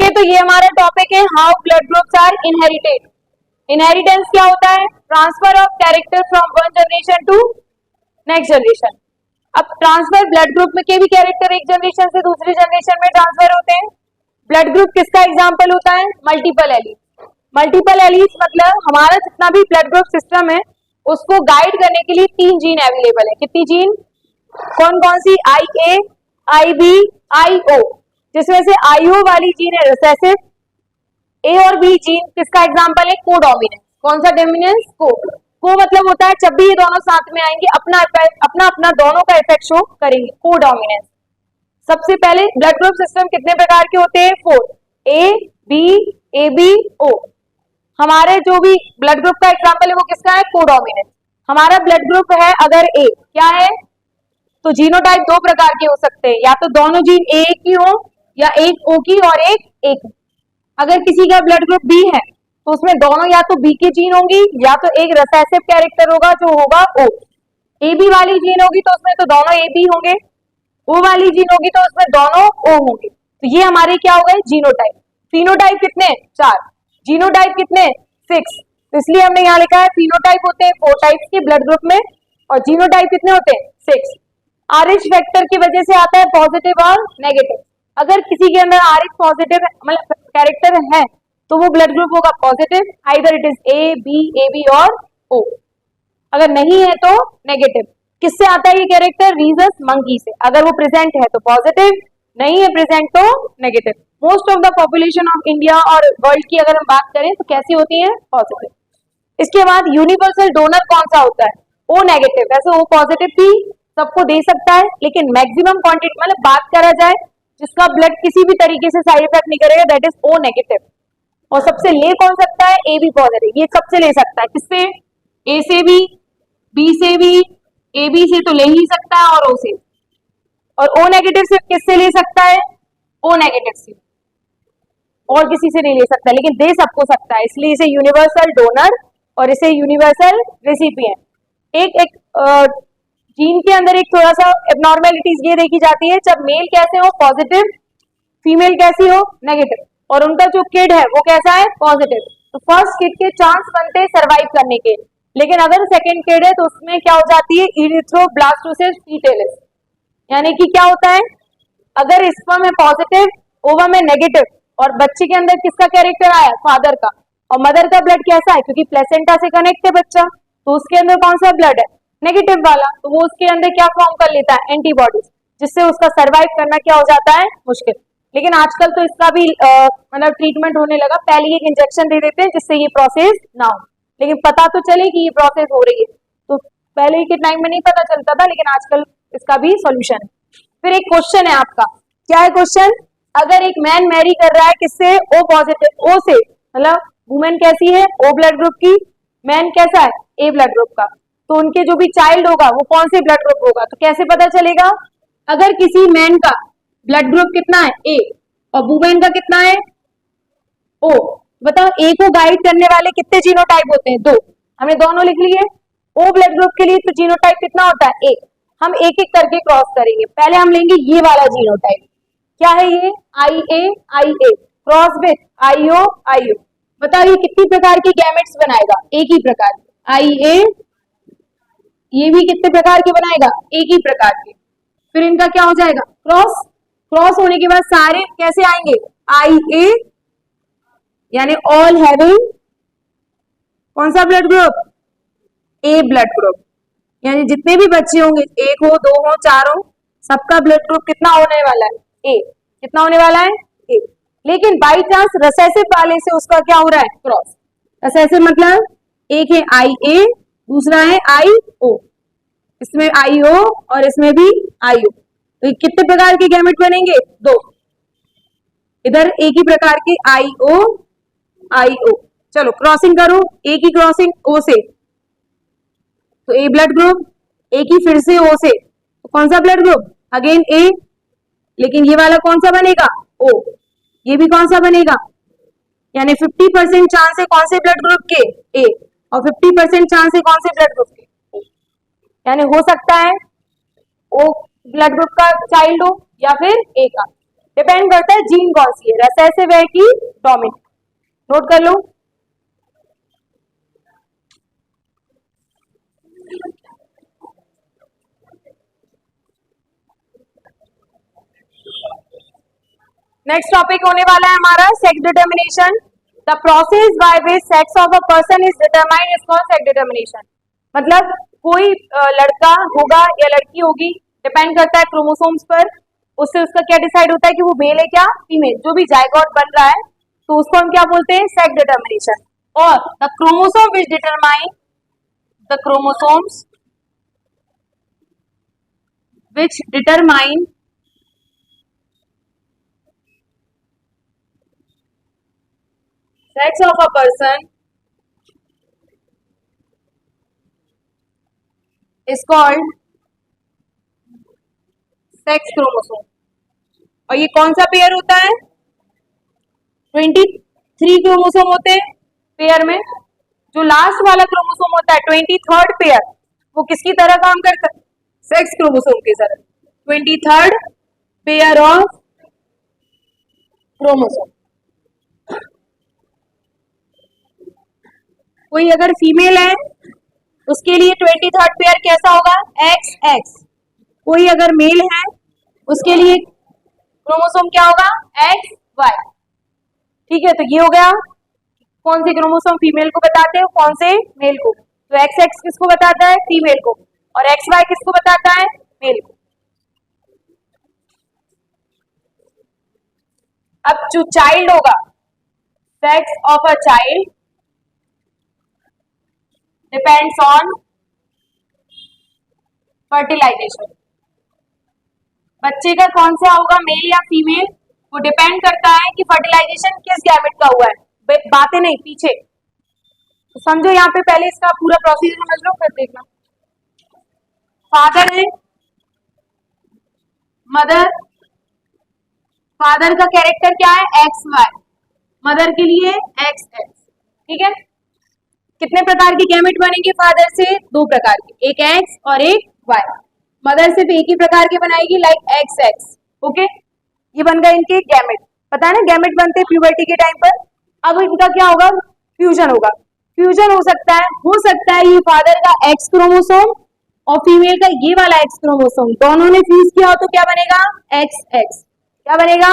Okay, तो ये हमारा टॉपिक है how blood groups are inherited. Inheritance क्या होता है? Transfer of character from one generation to next generation. अब ट्रांसफर ब्लड ग्रुप में के भी कैरेक्टर एक जनरेशन से दूसरी जनरेशन में ट्रांसफर होते हैं। ब्लड ग्रुप किसका एग्जांपल होता है? Multiple allies. मल्टीपल एलीज मतलब हमारा जितना भी ब्लड ग्रुप सिस्टम है उसको गाइड करने के लिए 3 जीन अवेलेबल है। कितनी जीन? कौन कौन सी? IA, IB, IO, जिसमें से IO वाली जीन है रिसेसिव। A और B जीन किसका एग्जांपल है? कोडोमिनेंस। कौन सा डोमिनेंस? को मतलब होता है जब भी ये दोनों साथ में आएंगे अपना अपना दोनों का इफेक्ट शो करेंगे, कोडोमिनेंस। सबसे पहले ब्लड ग्रुप सिस्टम कितने प्रकार के होते हैं? 4, A, B, AB, O। हमारे जो भी ब्लड ग्रुप का एग्जांपल है वो किसका है? कोडोमिनेंस। हमारा ब्लड ग्रुप है अगर A, क्या है? तो जीनोटाइप 2 प्रकार के हो सकते हैं, या तो दोनों जीन A की हो या एक O की और एक A की। अगर किसी का ब्लड ग्रुप B है तो उसमें दोनों या तो B की जीन होंगी या तो एक रिसेसिव कैरेक्टर होगा जो होगा O। AB वाली जीन होगी तो उसमें तो दोनों AB होंगे, O वाली जीन होगी तो उसमें दोनों O होंगे। तो ये हमारे क्या हो गए? जीनोटाइप। फिनोटाइप कितने? 4। जीनोटाइप कितने? 6। तो इसलिए हमने यहाँ लिखा है फिनोटाइप होते हैं 4 टाइप्स के ब्लड ग्रुप में और जीनोटाइप कितने होते हैं? 6। RH फैक्टर की वजह से आता है पॉजिटिव और नेगेटिव। अगर किसी के अंदर RH पॉजिटिव मतलब कैरेक्टर है तो वो ब्लड ग्रुप होगा positive, either it is A, B, AB और O। अगर नहीं है तो नेगेटिव। किससे आता है ये कैरेक्टर? रीजस मंकी से। अगर वो प्रेजेंट है तो पॉजिटिव, नहीं है प्रेजेंट तो negative. Most of the population of India और वर्ल्ड की अगर हम बात करें तो कैसी होती है? पॉजिटिव। इसके बाद यूनिवर्सल डोनर कौन सा होता है? O negative. वैसे O पॉजिटिव भी सबको दे सकता है लेकिन मैक्सिमम क्वांटिटी मतलब बात करा जाए जिसका ब्लड किसी भी तरीके से साइड इफेक्ट नहीं करेगा दैट इज O नेगेटिव। और सबसे ले कौन सकता है? AB positive. ये सबसे ले सकता है। किससे? A से भी, B से भी, AB से तो ले ही सकता है और O से। और O नेगेटिव सिर्फ किससे ले सकता है? O नेगेटिव से, और किसी से नहीं ले सकता, लेकिन दे सबको सकता है, इसलिए इसे यूनिवर्सल डोनर और इसे यूनिवर्सल रेसिपिएंट। एक जीन के अंदर एक थोड़ा सा एबनॉर्मेलिटीज ये देखी जाती है, जब मेल कैसे हो? पॉजिटिव, फीमेल कैसी हो? नेगेटिव, और उनका जो किड है वो कैसा है? पॉजिटिव। तो फर्स्ट किड के चांस बनते हैं सर्वाइव करने के, लेकिन अगर सेकंड किड है तो उसमें क्या हो जाती है? Erythroblastosis fetalis. यानी कि क्या होता है? अगर स्पर्म में पॉजिटिव, ओवम में नेगेटिव और बच्चे के अंदर किसका कैरेक्टर आया? फादर का। और मदर का ब्लड कैसा है? क्योंकि प्लेसेंटा से कनेक्ट है बच्चा, तो उसके अंदर कौन सा ब्लड है? नेगेटिव वाला। तो वो उसके अंदर क्या फॉर्म कर लेता है? एंटीबॉडीज, जिससे उसका सर्वाइव करना क्या हो जाता है? मुश्किल। लेकिन आजकल तो इसका भी मतलब ट्रीटमेंट होने लगा। पहले एक इंजेक्शन दे देते हैं जिससे ये प्रोसेस ना हो, लेकिन पता तो चले कि ये प्रोसेस हो रही है। तो पहले के टाइम में नहीं पता चलता था, लेकिन आजकल इसका भी सॉल्यूशन है। फिर एक क्वेश्चन है आपका, क्या है क्वेश्चन? अगर एक मैन मैरी कर रहा है किससे? O पॉजिटिव, O से, मतलब वुमेन कैसी है? O ब्लड ग्रुप की, मैन कैसा है? A ब्लड ग्रुप का। तो उनके जो भी चाइल्ड होगा वो कौन से ब्लड ग्रुप होगा? तो कैसे पता चलेगा? अगर किसी मैन का ब्लड ग्रुप कितना है? A, और वुमेन का कितना है? O। बताओ A को गाइड करने वाले कितने जीनोटाइप होते हैं? 2। हमने दोनों लिख लिए। O ब्लड ग्रुप के लिए तो जीनोटाइप कितना होता है? A। हम एक एक करके क्रॉस करेंगे। पहले हम लेंगे ये वाला जीनोटाइप, क्या है ये? IA, IA cross with IO, IO। बताओ ये कितनी प्रकार की गैमेट्स बनाएगा? एक ही प्रकार की। IA, ये भी कितने प्रकार के बनाएगा? एक ही प्रकार के। फिर इनका क्या हो जाएगा? क्रॉस। क्रॉस होने के बाद सारे कैसे आएंगे? IA, यानी ऑल हैविंग कौन सा blood group? A blood group. यानी जितने भी बच्चे होंगे, 1 हो, 2 हो, 4 हो, सबका ब्लड ग्रुप कितना होने वाला है? A। कितना होने वाला है? A। लेकिन बाई चांस रिसेसिव वाले से उसका क्या हो रहा है? क्रॉस। रिसेसिव मतलब एक है IA, दूसरा है IO, इसमें IO और इसमें भी IO। तो कितने प्रकार के गैमेट बनेंगे? 2। इधर एक ही प्रकार के IO, IO। चलो क्रॉसिंग करो, एक ही क्रॉसिंग O से, तो A ब्लड ग्रुप, एक ही फिर से O से, तो कौन सा ब्लड ग्रुप? Again A। लेकिन ये वाला कौन सा बनेगा? O। ये भी कौन सा बनेगा? यानी 50% चांस है कौन से ब्लड ग्रुप के? A, और 50% चांस है कौन से ब्लड ग्रुप के? O। यानी हो सकता है O ब्लड ग्रुप का चाइल्ड हो या फिर A का। डिपेंड करता है जीन कौन सी है, रिसेसिव है कि डोमिनेंट। नोट कर लो। नेक्स्ट टॉपिक होने वाला है हमारा sex determination. The process by which sex of a person is determined is called sex determination. मतलब कोई लड़का होगा या लड़की होगी, डिपेंड करता है क्रोमोसोम्स पर, उससे उसका क्या डिसाइड होता है कि वो मेल है क्या फीमेल। जो भी जायगोट बन रहा है तो उसको हम क्या बोलते हैं, सेक्स डिटर्मिनेशन। और the chromosome which determine, the chromosomes which determine sex of a person is called sex chromosome. और ये कौन सा पेयर होता है, 23 क्रोमोसोम होते हैं पेयर में। जो लास्ट वाला क्रोमोसोम होता है 23rd पेयर, वो किसकी तरह काम करता है, सेक्स क्रोमोसोम की तरह। 23rd pair of chromosome. कोई अगर फीमेल है उसके लिए 23rd पेयर कैसा होगा, XX। कोई अगर मेल है उसके लिए क्रोमोसोम क्या होगा, XY। ठीक है, तो ये हो गया कौन से क्रोमोसोम फीमेल को बताते हैं, कौन से मेल को। तो XX किसको बताता है, फीमेल को, और XY किसको बताता है, मेल को। अब जो चाइल्ड होगा, sex of a child depends on fertilisation. बच्चे का कौन सा होगा, मेल या फीमेल, वो डिपेंड करता है कि फर्टिलाइजेशन किस गैमेट का हुआ है। बातें नहीं पीछे, तो समझो यहाँ पे पहले इसका पूरा प्रोसीजर समझ लो, फिर देखना। फादर है, मदर, फादर का कैरेक्टर क्या है, XY, मदर के लिए XX। ठीक है, कितने प्रकार के गैमेट बनेंगे फादर से, 2 प्रकार के, एक X और एक Y। मदर सिर्फ एक ही प्रकार के बनाएगी, लाइक XX। ओके, ये बन गए इनके गैमेट। पता है ना गैमेट बनते हैं प्यूबर्टी के टाइम पर। अब इनका क्या होगा, फ्यूजन होगा। फ्यूजन हो सकता है ये फादर का X क्रोमोसोम और फीमेल का ये वाला X क्रोमोसोम, दोनों ने फ्यूज किया हो तो क्या बनेगा, XX। क्या बनेगा,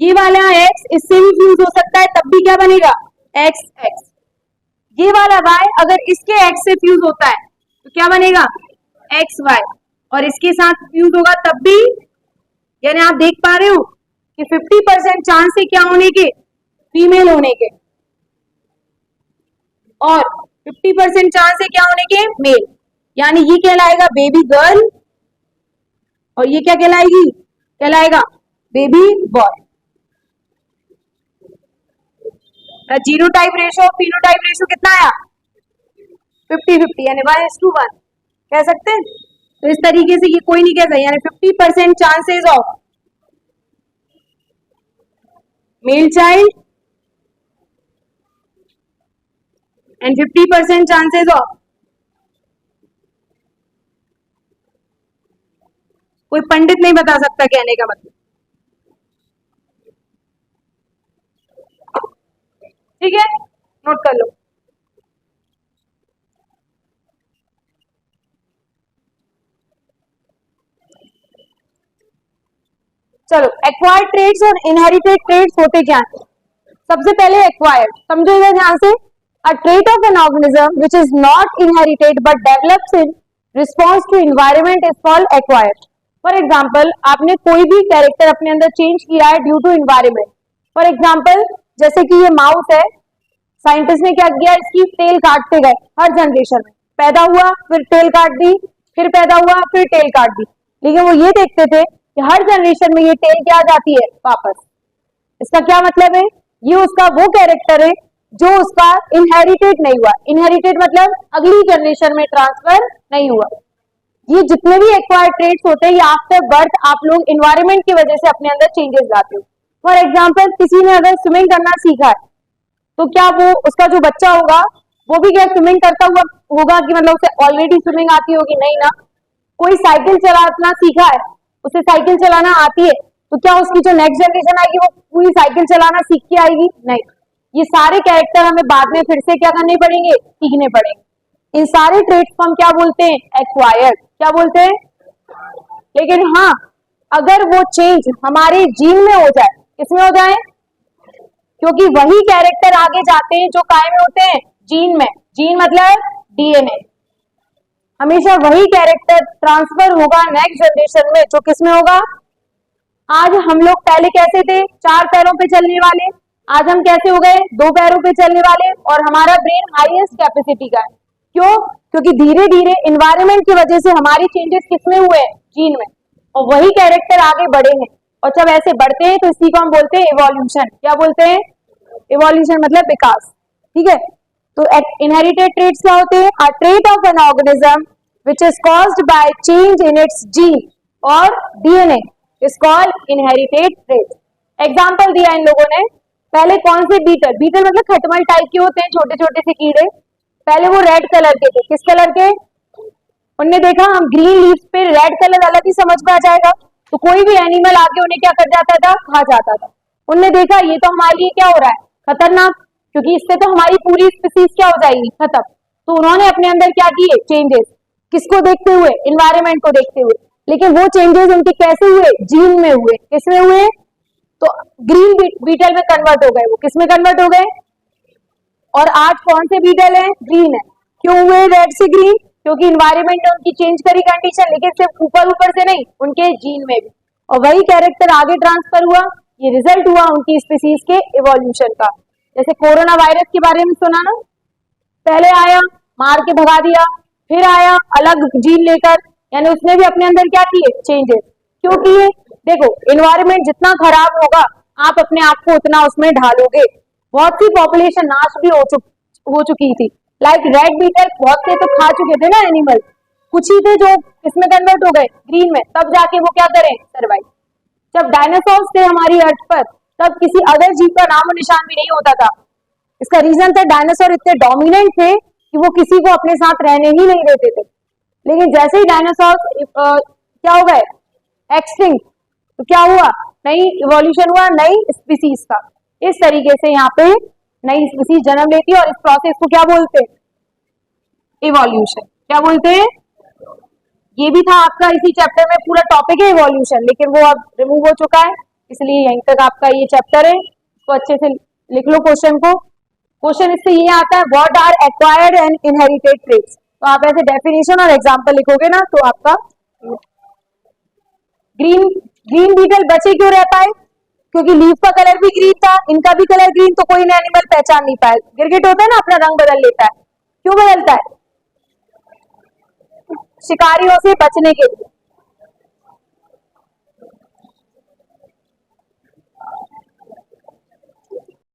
ये वाला X इससे भी फ्यूज हो सकता है, तब भी क्या बनेगा, XX। ये वाला Y अगर इसके X से फ्यूज होता है तो क्या बनेगा, XY, और इसके साथ फ्यूज होगा तब भी। यानी आप देख पा रहे हो कि 50% चांस है क्या होने के, फीमेल होने के, और 50% चांस है क्या होने के, मेल। यानी ये कहलाएगा बेबी गर्ल और ये क्या कहलाएगा baby boy. Genotype ratio phenotype ratio कितना आया, 50-50, यानी 1:1 कह सकते हैं। तो इस तरीके से ये कोई नहीं कह सकता, यानी 50% chances of male child and 50% chances of, कोई पंडित नहीं बता सकता कहने का मतलब। ठीक है, नोट कर लो। चलो, एक्वायर्ड ट्रेट्स और इनहेरिटेड ट्रेट्स होते क्या है। सबसे पहले एक्वायर्ड, समझो इधर ध्यान से। A trait of an organism which is not inherited but develops in response to environment is called acquired. For example, आपने कोई भी कैरेक्टर अपने अंदर चेंज किया है due to environment. For example, जैसे कि ये माउस है, साइंटिस्ट ने क्या किया, इसकी टेल काटते गए हर जनरेशन में, पैदा हुआ फिर टेल काट दी, फिर पैदा हुआ फिर टेल काट दी। लेकिन वो ये देखते थे कि हर जनरेशन में ये टेल क्या जाती है वापस। इसका क्या मतलब है, ये उसका वो कैरेक्टर है जो उसका इनहेरिटेड नहीं हुआ। इनहेरिटेड मतलब अगली जनरेशन में ट्रांसफर नहीं हुआ। ये जितने भी एक्वायर्ड ट्रेट्स होते हैं, ये आफ्टर बर्थ आप लोग एनवायरनमेंट की वजह से अपने अंदर चेंजेस लाते हो। फॉर एग्जाम्पल, किसी ने अगर स्विमिंग करना सीखा है तो क्या वो उसका जो बच्चा होगा वो भी क्या स्विमिंग करता हुआ होगा, कि मतलब उसे ऑलरेडी स्विमिंग आती होगी, नहीं ना। कोई साइकिल चलाना सीखा है, उसे साइकिल चलाना आती है, तो क्या उसकी जो नेक्स्ट जनरेशन आएगी वो पूरी साइकिल चलाना सीख के आएगी? नहीं, ये सारे कैरेक्टर हमें बाद में फिर से क्या करने पड़ेंगे? सीखने पड़ेंगे। इन सारे ट्रेट्स को हम क्या बोलते हैं? एक्वायर्ड। क्या बोलते हैं? लेकिन हाँ, अगर वो चेंज हमारे जीन में हो जाए, किसमें हो जाए? क्योंकि वही कैरेक्टर आगे जाते हैं जो काय में होते हैं? जीन में। जीन मतलब डीएनए। हमेशा वही कैरेक्टर ट्रांसफर होगा नेक्स्ट जनरेशन में, जो किसमें होगा? आज हम लोग पहले कैसे थे? 4 पैरों पे चलने वाले, आज हम कैसे हो गए? 2 पैरों पे चलने वाले, और हमारा ब्रेन हाईएस्ट कैपेसिटी का है। क्यों? क्योंकि धीरे धीरे एनवायरनमेंट की वजह से हमारी चेंजेस किसमें हुए हैं? जीन में। और वही कैरेक्टर आगे बढ़े हैं, और जब ऐसे बढ़ते हैं तो इसी को हम बोलते हैं इवोल्यूशन। क्या बोलते हैं? इवोल्यूशन मतलब विकास। ठीक है, तो इनहेरिटेड ट्रेट्स क्या होते हैं? A trait of an organism which is caused by change in its gene और DNA is called inherited trait. Example दिया इन लोगों ने। पहले कौन से बीटल? बीटल मतलब खटमल टाइप के होते हैं, छोटे छोटे से कीड़े। पहले वो रेड कलर के थे। किस कलर के? उनने देखा हम ग्रीन लीव्स पे रेड कलर अलग ही समझ में आ जाएगा, तो कोई भी एनिमल आके उन्हें क्या कर जाता था? खा जाता था। उनने देखा ये तो हमारे लिए क्या हो रहा है? खतरनाक, क्योंकि इससे तो हमारी पूरी स्पीसीज क्या हो जाएगी? खत्म। तो उन्होंने अपने अंदर क्या किए? चेंजेस। किसको देखते हुए? एनवायरनमेंट को देखते हुए। लेकिन वो चेंजेस उनके कैसे हुए? जीन में हुए। किसमें हुए? तो ग्रीन बीटल में कन्वर्ट हो गए। वो किसमें कन्वर्ट हो गए? और आज कौन से बीटल है? ग्रीन है। क्यों हुए रेड से ग्रीन? क्योंकि इन्वायरमेंट ने उनकी चेंज करी कंडीशन, लेकिन सिर्फ ऊपर ऊपर से नहीं, उनके जीन में भी। और वही कैरेक्टर आगे ट्रांसफर हुआ, ये रिजल्ट हुआ उनकी स्पीसीज के इवोल्यूशन का। जैसे कोरोना वायरस के बारे में सुना ना, पहले आया मार के भगा दिया, फिर आया अलग जीन लेकर, यानी उसने भी अपने अंदर क्या किए? चेंजेस। क्यों किए? देखो, इन्वायरमेंट जितना खराब होगा आप अपने आप को उतना उसमें ढालोगे। बहुत सी पॉपुलेशन नाश भी हो चुकी थी। लाइक रेड बीटल बहुत से तो खा चुके थे ना एनिमल, कुछ ही थे जो किसमें कन्वर्ट हो गए? ग्रीन में। तब जाके वो क्या करें? सर्वाइव। जब डायनासोर्स थे हमारी अर्थ पर, तब किसी अदर जीव का नामो निशान भी नहीं होता था। इसका रीजन था डायनासोर इतने डोमिनेंट थे कि वो किसी को अपने साथ रहने ही नहीं देते थे। लेकिन जैसे ही डायनासोर क्या हो गए? एक्सटिंक्ट, तो क्या हुआ? नई इवोल्यूशन हुआ, नई स्पीसीज का। इस तरीके से यहाँ पे नई स्पीसीज जन्म लेती है, और इस प्रोसेस को क्या बोलते हैं? इवोल्यूशन। क्या बोलते हैं? ये भी था आपका इसी चैप्टर में पूरा टॉपिक है इवोल्यूशन, लेकिन वो अब रिमूव हो चुका है, इसलिए यहीं तक आपका ये चैप्टर है। तो अच्छे से लिख लो क्वेश्चन को। क्वेश्चन इससे ये आता है, what are acquired and inherited traits. तो आप ऐसे डेफिनेशन और एग्जाम्पल लिखोगे ना, तो आपका ग्रीन बीटल बचे क्यों रह पाए? क्योंकि लीफ का कलर भी ग्रीन था, इनका भी कलर ग्रीन, तो कोई एनिमल पहचान नहीं पाया। गिरगिट होता है ना, अपना रंग बदल लेता है। क्यों बदलता है? शिकारियों से बचने के लिए।